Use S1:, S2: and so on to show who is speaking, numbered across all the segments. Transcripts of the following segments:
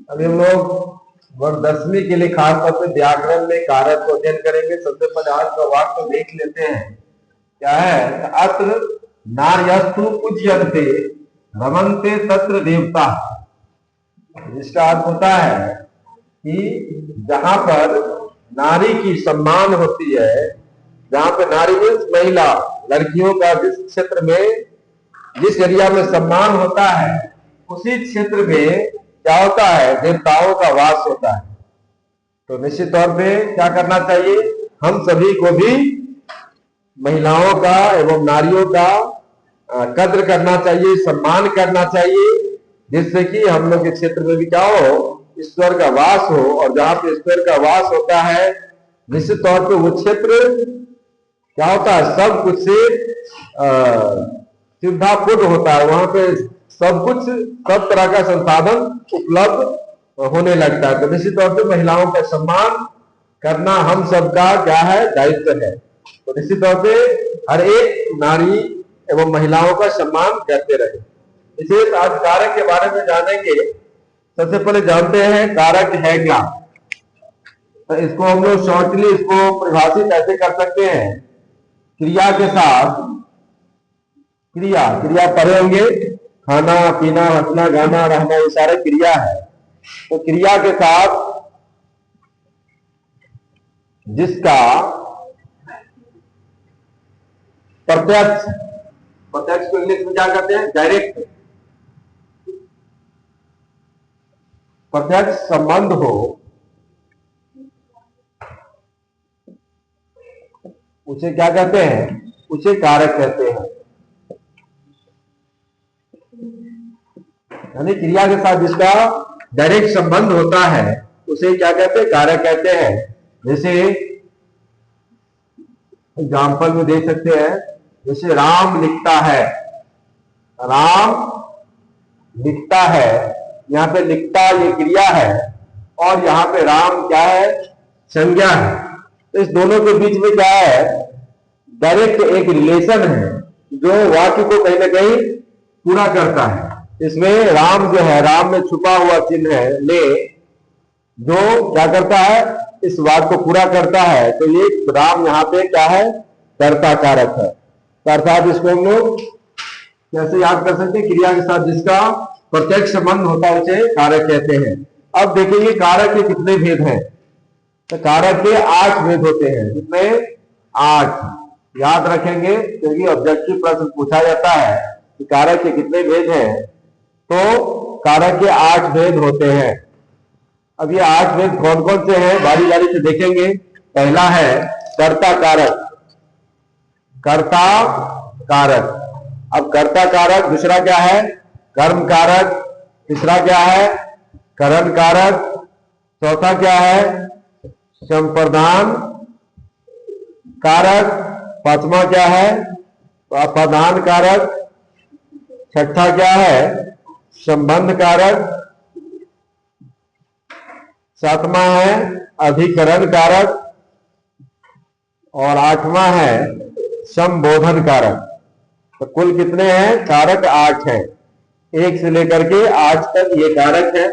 S1: अभी हम लोग वर्ग 10वीं के लिए खास तौर पे व्याकरण में कारक को अध्ययन करेंगे। सबसे पहले आज का वाक्य देख लेते हैं, क्या है। अत्र नार्यस्तु पूज्यन्ते रमन्ते तत्र देवता। जिसका अर्थ होता है कि जहां पर नारी की सम्मान होती है, जहां पे नारी मीन्स महिला, लड़कियों का जिस क्षेत्र में, जिस एरिया में सम्मान होता है, उसी क्षेत्र में क्या होता है, देवताओं का वास होता है। तो निश्चित तौर पे क्या करना चाहिए, हम सभी को भी महिलाओं का एवं नारियों का कद्र करना चाहिए, सम्मान करना चाहिए, जिससे कि हम लोग के क्षेत्र में भी क्या हो, ईश्वर का वास हो। और जहां पे ईश्वर का वास होता है, निश्चित तौर पे वो क्षेत्र क्या होता है, सब कुछ से सुविधापूर्ण होता है। वहां पे सब कुछ, सब तरह का संसाधन उपलब्ध होने लगता है। तो निश्चित तौर पे महिलाओं का सम्मान करना हम सबका क्या है, दायित्व है। तो निश्चित तौर पे हर एक नारी एवं महिलाओं का सम्मान करते रहे। विशेष आज कारक के बारे में जानेंगे। सबसे पहले जानते हैं कारक है क्या। तो इसको हम लोग शॉर्टली इसको परिभाषित ऐसे कर सकते हैं, क्रिया के साथ क्रिया, क्रिया पढ़े होंगे, खाना पीना हंसना गाना रहना, ये सारे क्रिया है। तो क्रिया के साथ जिसका प्रत्यक्ष, प्रत्यक्ष को इंग्लिश में क्या कहते हैं, डायरेक्ट, प्रत्यक्ष संबंध हो, उसे क्या कहते हैं, उसे कारक कहते हैं। यानी क्रिया के साथ जिसका डायरेक्ट संबंध होता है, उसे क्या कहते हैं, कारक कहते हैं। जैसे एग्जाम्पल में देख सकते हैं, जैसे राम लिखता है, राम लिखता है, यहाँ पे लिखता ये क्रिया है और यहाँ पे राम क्या है, संज्ञा है। तो इस दोनों के बीच में क्या है, डायरेक्ट एक रिलेशन है जो वाक्य को कहीं ना कहीं पूरा करता है। इसमें राम जो है, राम में छुपा हुआ चिन्ह है ले, जो क्या करता है, इस वाक्य को पूरा करता है। तो ये राम यहाँ पे क्या है, कर्ता कारक है। तो अर्थात इसको हम लोग कैसे याद कर सकते हैं, क्रिया के साथ जिसका प्रत्यक्ष संबंध होता है उसे कारक कहते हैं। अब देखेंगे कारक के कितने भेद हैं। तो कारक के 8 भेद होते हैं। कितने, 8 याद रखेंगे, क्योंकि ऑब्जेक्टिव प्रश्न पूछा जाता है कि कारक के कितने भेद हैं। तो कारक के 8 भेद होते हैं। अब ये 8 भेद कौन कौन से हैं, बारी बारी से देखेंगे। पहला है कर्ता कारक, कर्ता कारक। अब कर्ता कारक, दूसरा क्या है, कर्म कारक, तीसरा क्या है, करण कारक, चौथा क्या है, संप्रदान कारक, पांचवा क्या है, अपादान कारक, छठा क्या है, संबंध कारक, सातवां है अधिकरण कारक और 8वां है संबोधन कारक। तो कुल कितने हैं, कारक 8 हैं। 1 से लेकर के 8 तक ये कारक है।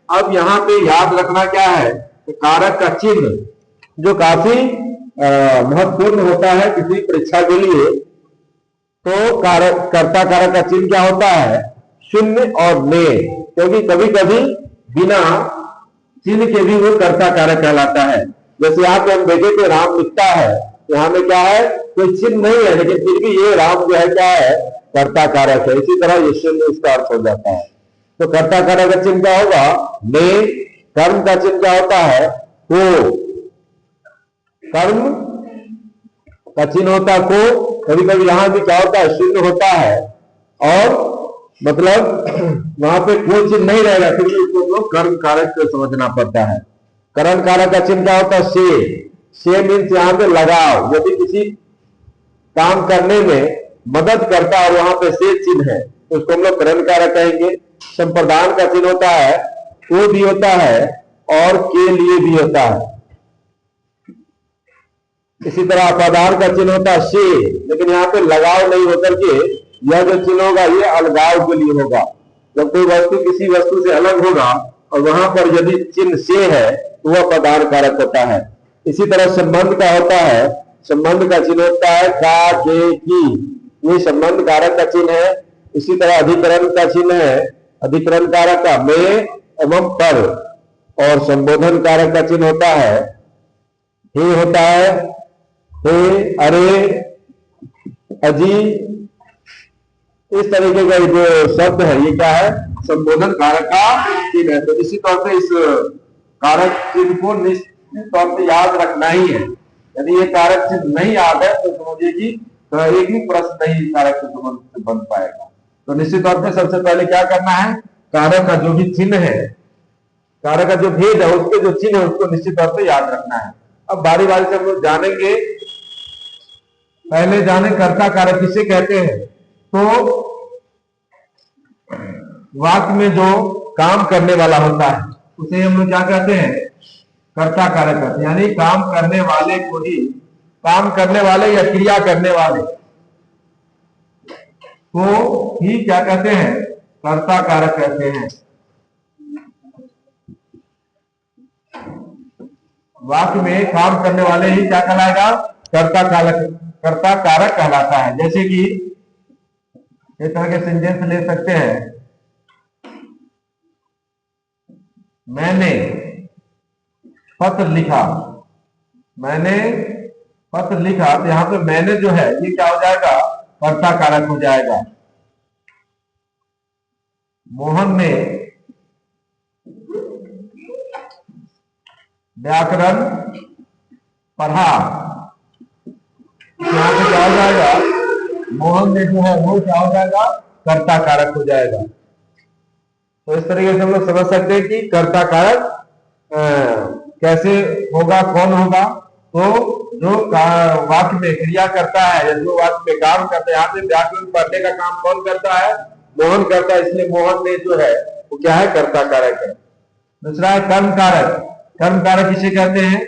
S1: अब यहाँ पे याद रखना क्या है, तो कारक का चिन्ह जो काफी महत्वपूर्ण होता है किसी परीक्षा के लिए। तो कारक, कर्ता कारक का चिन्ह क्या होता है, शून्य और ने, क्योंकि कभी कभी बिना चिन्ह के भी वो कर्ता कारक कहलाता है। जैसे यहाँ पे हम देखे थे राम लिखता है, यहाँ में क्या है, कोई चिन्ह नहीं है, लेकिन फिर भी ये राम जो है क्या है, कर्ता कारक है। इसी तरह ये शून्य इसका अर्थ हो जाता है। तो कर्ता कारक का चिन्ह क्या होगा, ने। कर्म का चिन्ह क्या होता है, को। कर्म का चिन्ह होता है को। कभी कभी यहां भी क्या होता है, शून्य होता है, और मतलब वहां पे कोई चिन्ह नहीं रहेगा, फिर भी उसको कर्म कारक को समझना पड़ता है। करण कारक का चिन्ह क्या होता है, से मीन्स यहाँ पे लगाव। यदि किसी काम करने में मदद करता है और वहां पे से चिन्ह है, तो उसको हम लोग करण कारक कहेंगे। संप्रदान का चिन्ह होता है, को भी होता है और के लिए भी होता है। इसी तरह अपादान का चिन्ह होता है से, लेकिन यहाँ पे लगाव नहीं होकर के यह जो चिन्ह होगा ये अलगाव के लिए होगा। जब कोई वस्तु किसी वस्तु से अलग होगा और वहां पर यदि चिन्ह से है तो वह प्रधान कारक होता है। इसी तरह संबंध का होता है, संबंध का चिन्ह होता है का, के, की, ये संबंध कारक का चिन्ह है। इसी तरह अधिकरण का चिन्ह है, अधिकरण कारक का में एवं पर, और संबोधन कारक का चिन्ह होता है हे होता है, हे, अरे, अजी, इस तरीके का जो शब्द है ये क्या है, संबोधन कारक का चिन्ह है। तो इसी तौर पे इस कारक चिन्ह को निश्चित तौर पे याद रखना ही है। यदि ये कारक चिन्ह नहीं याद है तो समझिए कि तो एक ही प्रश्न नहीं कारक चिन्ह से बन पाएगा। तो निश्चित तौर पे सबसे पहले क्या करना है, कारक का जो भी चिन्ह है, कारक का जो भेद है उसके जो चिन्ह है उसको निश्चित तौर पे याद रखना है। अब बारी बारी से हम लोग जानेंगे। पहले जाने कर्ता कारक किसे कहते हैं। तो वाक्य में जो काम करने वाला होता है उसे हम लोग क्या कहते हैं, कर्ता कारक कहते हैं। यानी काम करने वाले को ही, काम करने वाले या क्रिया करने वाले को ही क्या कहते हैं, कर्ता कारक कहते हैं। वाक्य में काम करने वाले ही क्या कहलाएगा, कर्ता कारक कहलाता है। जैसे कि इस तरह के सेंटेंस ले सकते हैं, मैंने पत्र लिखा, मैंने पत्र लिखा, तो यहां पे मैंने जो है ये क्या हो जाएगा, कर्ता कारक हो जाएगा। मोहन ने व्याकरण पढ़ा, यहां पे क्या हो जाएगा, मोहन ने जो है वो क्या हो जाएगा, कर्ता कारक हो जाएगा। तो इस तरीके से हम लोग समझ सकते हैं कि कर्ता कारक कैसे होगा, कौन होगा। तो जो वाक्य में क्रिया करता है या जो वाक्य में काम करता है, यहाँ पे व्याकरण पढ़ने का काम कौन करता है, मोहन करता है, इसलिए मोहन ने जो है वो क्या है, कर्ता कारक है। दूसरा है कर्म कारक। कर्म कारक किसे कहते हैं,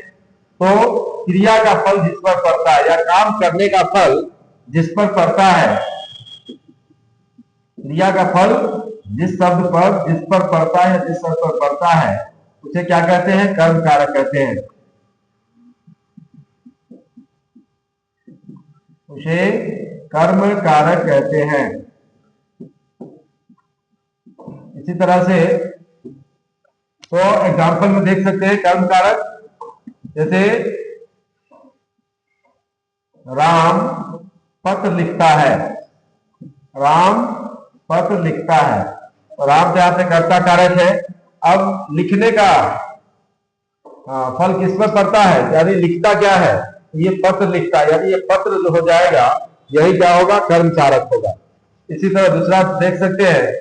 S1: तो क्रिया का फल जिस पर पड़ता है या काम करने का फल जिस पर पड़ता है, क्रिया का फल जिस शब्द पर, जिस पर पड़ता है, जिस शब्द पर पड़ता है उसे क्या कहते हैं, कर्म कारक कहते हैं। उसे कर्म कारक कहते हैं। इसी तरह से तो एग्जाम्पल में देख सकते हैं कर्म कारक, जैसे राम पत्र लिखता है, राम पत्र लिखता है, और राम यहाँ पे कर्ता कारक है। अब लिखने का फल किस पर पड़ता है, यानी लिखता क्या है, ये पत्र लिखता है, यानी ये पत्र जो हो जाएगा यही क्या होगा, कर्म कारक होगा। इसी तरह दूसरा देख सकते हैं,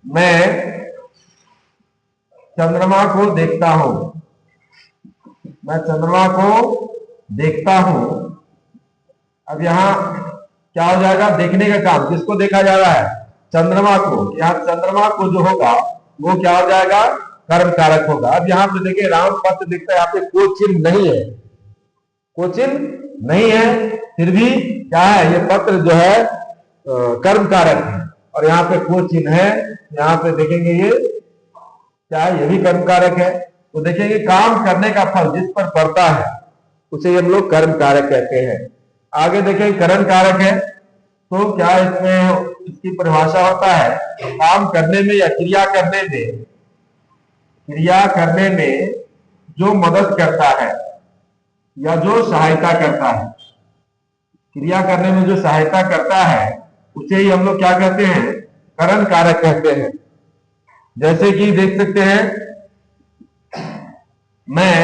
S1: मैं चंद्रमा को देखता हूं, मैं चंद्रमा को देखता हूं। अब यहां क्या हो जाएगा, देखने का काम किसको देखा जा रहा है, चंद्रमा को। यहाँ चंद्रमा को जो होगा वो क्या हो जाएगा, कर्म कारक होगा। अब यहाँ पे देखिए राम पत्र लिखता है, यहाँ पे कोई चिन्ह नहीं है, कोई चिन्ह नहीं है, फिर भी क्या है, ये पत्र जो है कर्म कारक है। और यहाँ पे कोई चिन्ह है, यहाँ पे देखेंगे ये क्या है, ये भी कर्म कारक है। तो देखेंगे काम करने का फल जिस पर पड़ता है उसे हम लोग कर्म कारक कहते हैं। आगे देखें करण कारक है, तो क्या इसमें इसकी परिभाषा होता है, काम करने में या क्रिया करने में जो मदद करता है या जो सहायता करता है, क्रिया करने में जो सहायता करता है उसे ही हम लोग क्या कहते हैं, करण कारक कहते हैं। जैसे कि देख सकते हैं, मैं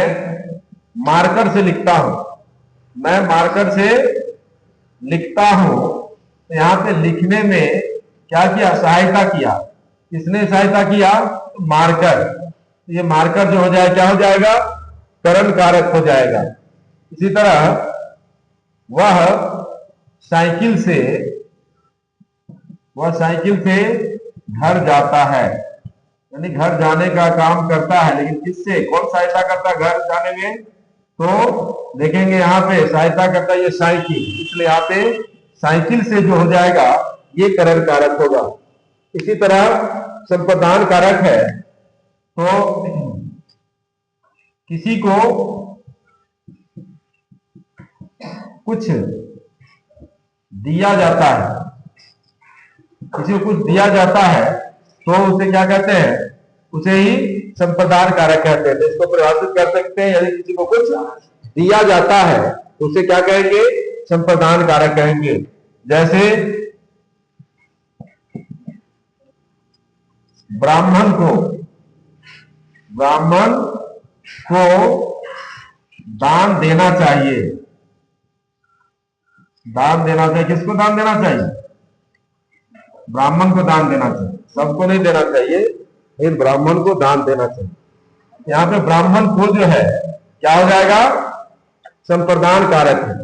S1: मार्कर से लिखता हूं, मैं मार्कर से लिखता हूं, तो यहां पे लिखने में क्या किया, सहायता किया। किसने सहायता किया, मार्कर। ये मार्कर जो हो जाए क्या हो जाएगा, करण कारक हो जाएगा। इसी तरह वह साइकिल से घर जाता है, यानी घर जाने का काम करता है, लेकिन किससे, कौन सहायता करता है घर जाने में, तो देखेंगे यहाँ पे सहायता करता है ये साइकिल, इसलिए यहाँ पे साइकिल से जो हो जाएगा ये करण कारक होगा। इसी तरह संप्रदान कारक है, तो किसी को कुछ दिया जाता है, किसी को कुछ दिया जाता है तो उसे क्या कहते हैं, उसे ही संप्रदान कारक कहते हैं। तो इसको परिभाषित कर सकते हैं, यदि किसी को कुछ दिया जाता है तो उसे क्या कहेंगे, संप्रदान कारक कहेंगे। जैसे ब्राह्मण को दान देना चाहिए। दान देना चाहिए, किसको दान देना चाहिए, ब्राह्मण को दान देना चाहिए, सबको नहीं देना चाहिए, लेकिन ब्राह्मण को दान देना चाहिए। यहां पे ब्राह्मण को जो है क्या हो जाएगा, संप्रदान कारक है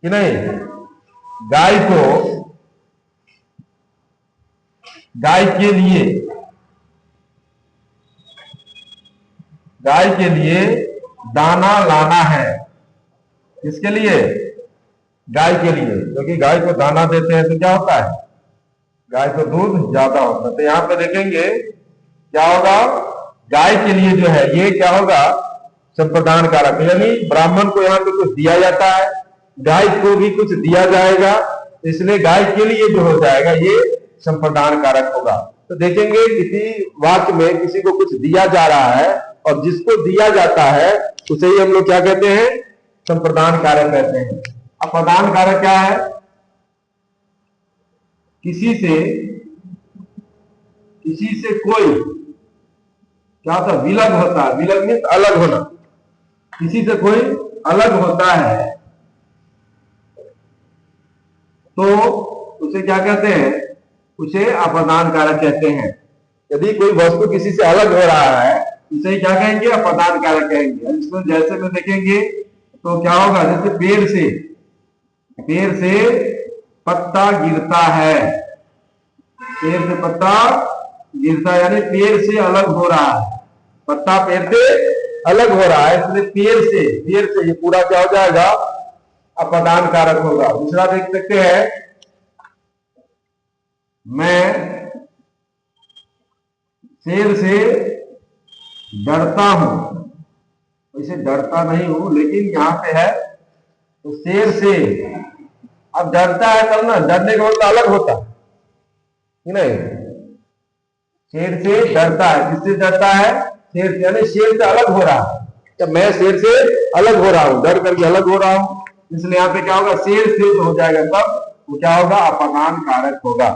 S1: कि नहीं। गाय के लिए दाना लाना है, किसके लिए, गाय के लिए, क्योंकि गाय को दाना देते हैं तो क्या होता है, गाय को दूध ज्यादा होता है। तो यहां पे देखेंगे क्या होगा, गाय के लिए जो है ये क्या होगा, संप्रदान कारक, यानी ब्राह्मण को यहाँ पे कुछ दिया जाता है, गाय को भी कुछ दिया जाएगा, इसलिए गाय के लिए जो हो जाएगा ये संप्रदान कारक होगा। तो देखेंगे किसी वाक्य में किसी को कुछ दिया जा रहा है और जिसको दिया जाता है उसे ही हम लोग क्या कहते हैं, संप्रदान कारक कहते हैं। अप्रदान कारक क्या है, किसी से कोई क्या होता है, विलग होता है, विलग मीन्स अलग होना, किसी से कोई अलग होता है तो उसे क्या कहते हैं, उसे अप्रदान कारक कहते हैं। यदि कोई वस्तु किसी से अलग हो रहा है उसे क्या कहेंगे, अप्रदान कारक कहेंगे। इसमें जैसे में देखेंगे तो क्या होगा, जैसे पेड़ से पत्ता गिरता है, पेड़ से पत्ता गिरता है यानी पेड़ से अलग हो रहा है, पत्ता पेड़ से अलग हो रहा है, इसलिए पेड़ से ये पूरा क्या हो जाएगा, अप्रदान कारक होगा। दूसरा देख सकते हैं, मैं शेर से डरता हूं, इसे डरता नहीं हूं लेकिन यहां पे है तो शेर से, अब डरता है तब ना, डरने का मतलब अलग होता है कि नहीं, शेर से डरता है, किससे डरता है, शेर से, यानी शेर से अलग हो रहा है, जब मैं शेर से अलग हो रहा हूं, डर करके अलग हो रहा हूं, इसलिए यहाँ पे क्या होगा, शेर से जो हो जाएगा तब वो क्या होगा, अप्रदान कारक होगा।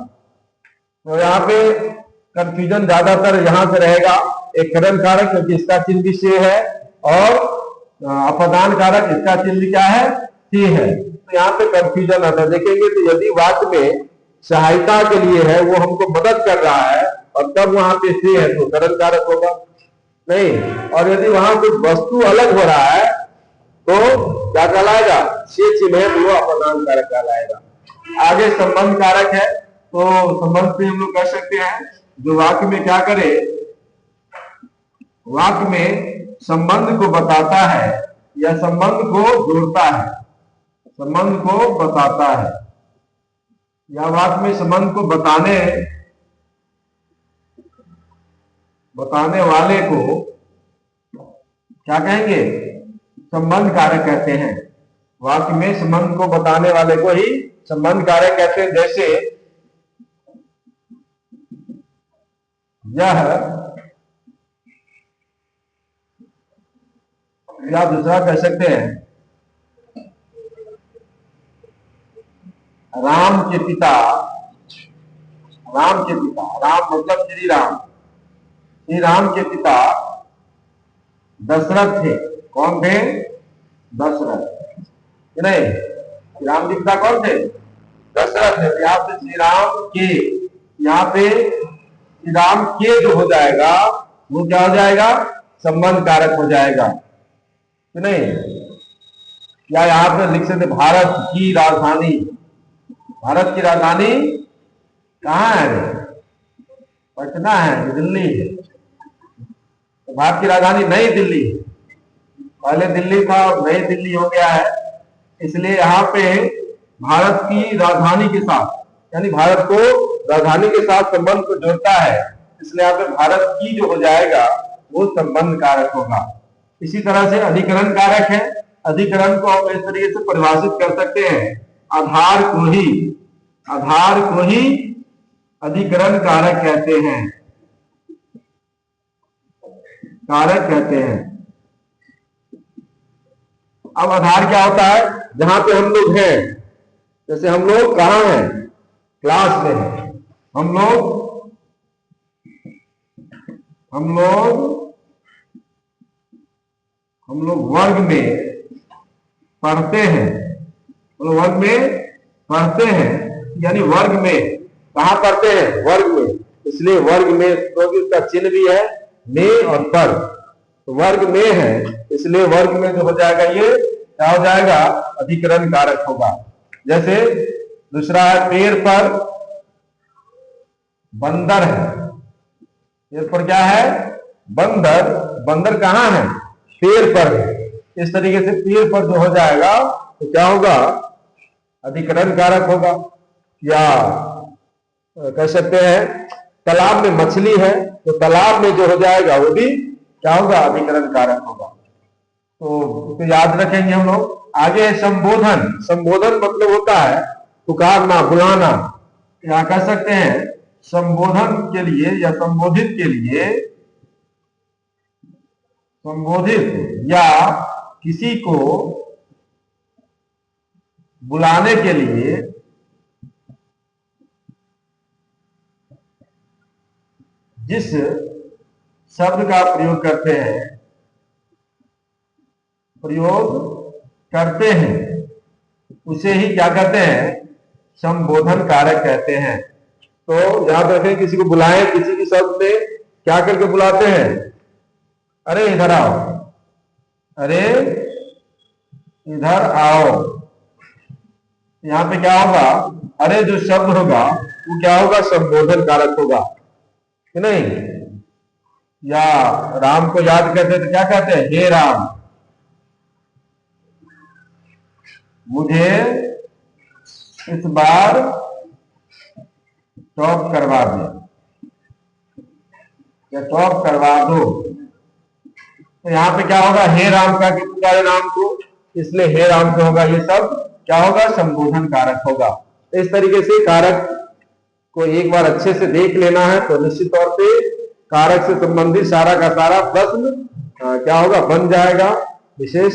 S1: तो यहाँ पे कंफ्यूजन ज्यादातर यहाँ से रहेगा, एक करण कारक क्योंकि इसका चिन्ह भी से है और अप्रदान कारक इसका चिन्ह भी क्या है, से है, तो यहाँ पे कंफ्यूजन आता है। देखेंगे तो यदि वाक्य में सहायता के लिए है, वो हमको मदद कर रहा है और तब वहां पे से है तो करण कारक होगा नहीं, और यदि वहां कुछ वस्तु अलग हो रहा है तो क्या कहलाएगा, से चिन्ह है तो वो अप्रदान कारक कहलाएगा। आगे संबंध कारक है, तो संबंध से हम लोग कह सकते हैं जो वाक्य में क्या करे, वाक्य में संबंध को बताता है या संबंध को जोड़ता है, संबंध को बताता है या वाक्य में संबंध को बताने वाले को क्या कहेंगे, संबंध कारक कहते हैं। वाक्य में संबंध को बताने वाले को ही संबंध कारक कहते हैं। जैसे यह, या दूसरा कह सकते हैं, राम के पिता, राम मतलब श्री राम के पिता दशरथ थे। कौन थे, दशरथ, नहीं, श्री राम के पिता कौन थे, दशरथ थे। यहाँ पे श्री राम के, यहाँ पे श्री राम के जो हो जाएगा वो क्या हो जाएगा, संबंध कारक हो जाएगा कि नहीं। या यहाँ पे लिख सकते भारत की राजधानी, भारत की राजधानी कहाँ है, पटना है, दिल्ली है, तो भारत की राजधानी नई दिल्ली, पहले दिल्ली था नई दिल्ली हो गया है, इसलिए यहाँ पे भारत की राजधानी के साथ, यानी भारत को राजधानी के साथ संबंध को जोड़ता है, इसलिए यहाँ पे भारत की जो हो जाएगा वो संबंध कारक होगा। इसी तरह से अधिकरण कारक है। अधिकरण को हम इस तरीके से परिभाषित कर सकते हैं, आधार को ही अधिकरण कारक कहते हैं, अब आधार क्या होता है? जहां पे हम लोग हैं, जैसे हम लोग कहां हैं? क्लास में हैं। हम लोग वर्ग में पढ़ते हैं, यानी वर्ग में कहां पढ़ते हैं? वर्ग में। इसलिए वर्ग में, क्योंकि उसका चिन्ह भी है में और पर, तो वर्ग में है, इसलिए वर्ग में जो हो जाएगा ये क्या हो जाएगा? अधिकरण कारक होगा। जैसे दूसरा है, पेड़ पर बंदर है। पेड़ पर क्या है? बंदर कहां है? पेड़ पर है। इस तरीके से पेड़ पर जो हो जाएगा तो क्या होगा? अधिकरण कारक होगा। या कह सकते हैं तालाब में मछली है, तो तालाब में जो हो जाएगा वो भी क्या होगा? अधिकरण कारक होगा। तो याद रखेंगे हम लोग। आगे है संबोधन मतलब होता है पुकारना, बुलाना। या कह सकते हैं संबोधन के लिए या संबोधित या किसी को बुलाने के लिए जिस शब्द का प्रयोग करते हैं उसे ही क्या कहते हैं? संबोधन कारक कहते हैं। तो याद रखें, किसी को बुलाएं, किसी की शब्द में क्या करके बुलाते हैं? अरे इधर आओ, अरे इधर आओ। यहां पे क्या होगा? अरे जो शब्द होगा वो क्या होगा? संबोधन कारक होगा कि नहीं? या राम को याद करते तो क्या कहते हैं? हे राम, मुझे इस बार टॉप करवा दे या टॉप करवा दो। तो यहाँ पे क्या होगा? हे राम का कि पुकारे नाम को, इसलिए हे राम को होगा। ये सब क्या होगा? संबोधन कारक होगा। तो इस तरीके से कारक को एक बार अच्छे से देख लेना है तो निश्चित तौर पे कारक से संबंधित सारा का सारा प्रश्न क्या होगा? बन जाएगा। विशेष